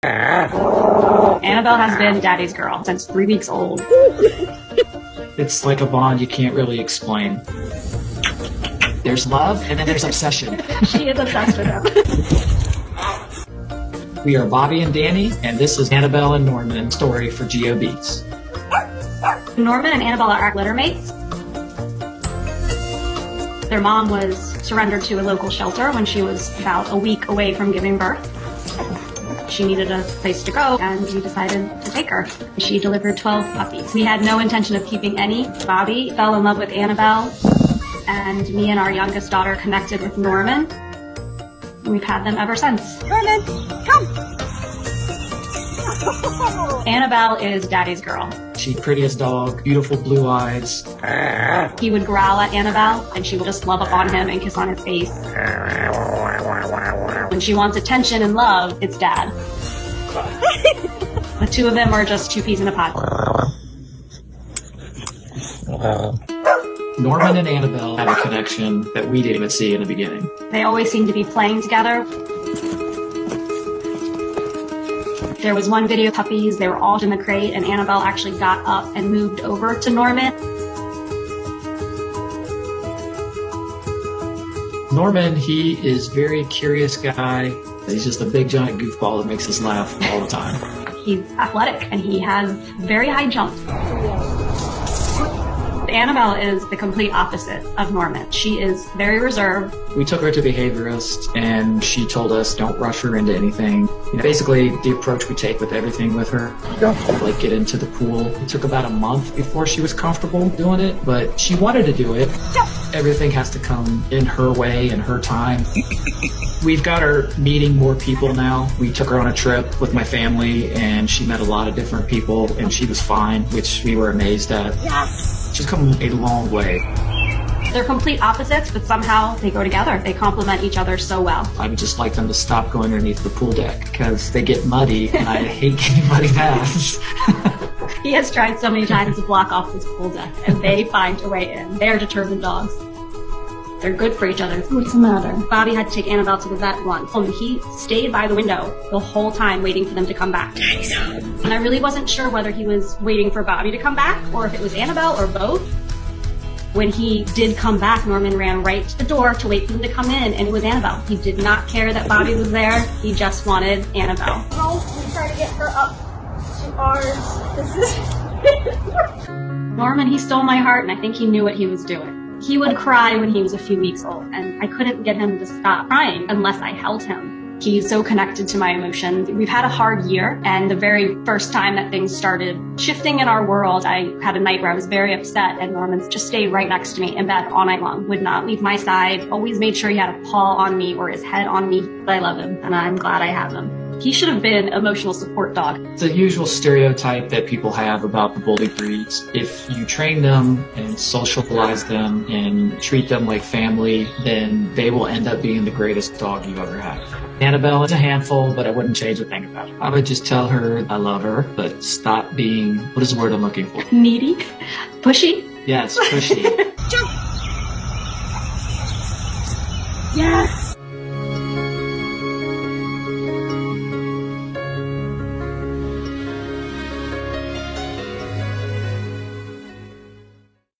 Annabelle has been Daddy's girl since 3 weeks old. It's like a bond you can't really explain. There's love, and then there's obsession. She is obsessed with him. We are Bobby and Danny, and this is Annabelle and Norman story for Geo Beats. Norman and Annabelle are litter mates. Their mom was surrendered to a local shelter when she was about a week away from giving birth. She needed a place to go, and we decided to take her. She delivered 12 puppies. We had no intention of keeping any. Bobby fell in love with Annabelle, and me and our youngest daughter connected with Norman. We've had them ever since. Norman, come! Annabelle is Daddy's girl. She's prettiest dog, beautiful blue eyes. He would growl at Annabelle, and she would just love up on him and kiss on his face. When she wants attention and love, it's Dad. The two of them are just two peas in a pod. Norman and Annabelle have a connection that we didn't even see in the beginning. They always seem to be playing together. There was one video of puppies, they were all in the crate, and Annabelle actually got up and moved over to Norman. Norman, he is a very curious guy. He's just a big giant goofball that makes us laugh all the time. He's athletic, and he has very high jumps. Annabelle is the complete opposite of Norman. She is very reserved. We took her to behaviorist, and she told us don't rush her into anything. Basically, the approach we take with everything with her, like get into the pool. It took about a month before she was comfortable doing it, but she wanted to do it. Everything has to come in her way and her time. We've got her meeting more people now. We took her on a trip with my family, and she met a lot of different people, and she was fine, which we were amazed at. Yes! She's come a long way. They're complete opposites, but somehow they go together. They complement each other so well. I would just like them to stop going underneath the pool deck because they get muddy, and I hate getting muddy baths. He has tried so many times to block off this pool deck, and they find a way in. They're determined dogs. They're good for each other. What's the matter? Bobby had to take Annabelle to the vet once, and he stayed by the window the whole time waiting for them to come back. And I really wasn't sure whether he was waiting for Bobby to come back or if it was Annabelle or both. When he did come back, Norman ran right to the door to wait for him to come in, and it was Annabelle. He did not care that Bobby was there. He just wanted Annabelle. No, we try to get her up to ours. This is... Norman, he stole my heart, and I think he knew what he was doing. He would cry when he was a few weeks old, and I couldn't get him to stop crying unless I held him. He's so connected to my emotions. We've had a hard year, and the very first time that things started shifting in our world, I had a night where I was very upset, and Norman just stayed right next to me in bed all night long, would not leave my side, always made sure he had a paw on me or his head on me. I love him, and I'm glad I have him. He should have been an emotional support dog. It's a usual stereotype that people have about the bully breeds. If you train them and socialize them and treat them like family, then they will end up being the greatest dog you ever had. Annabelle is a handful, but I wouldn't change a thing about her. I would just tell her I love her, but stop being, what is the word I'm looking for? Needy? Pushy? Yes, pushy. Jump! Yes!